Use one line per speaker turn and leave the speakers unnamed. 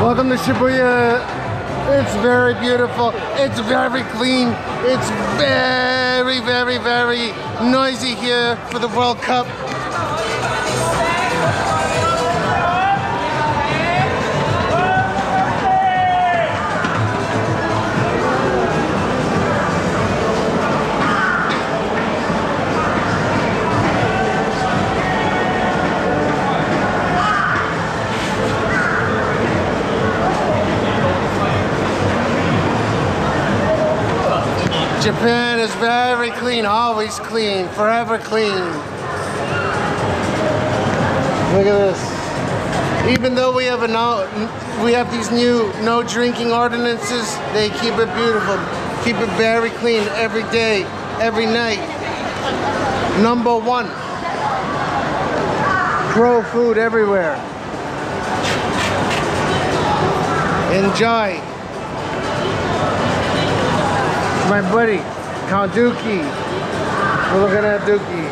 Welcome to Shibuya. It's very beautiful. It's very clean. It's very, very, very noisy here for the World Cup. Japan is very clean, always clean, forever clean. Look at this. Even though we have these new no drinking ordinances, they keep it beautiful, keep it very clean every day, every night. Number one. Pro food everywhere. Enjoy. My buddy, Count Dookie. We're looking at Dookie.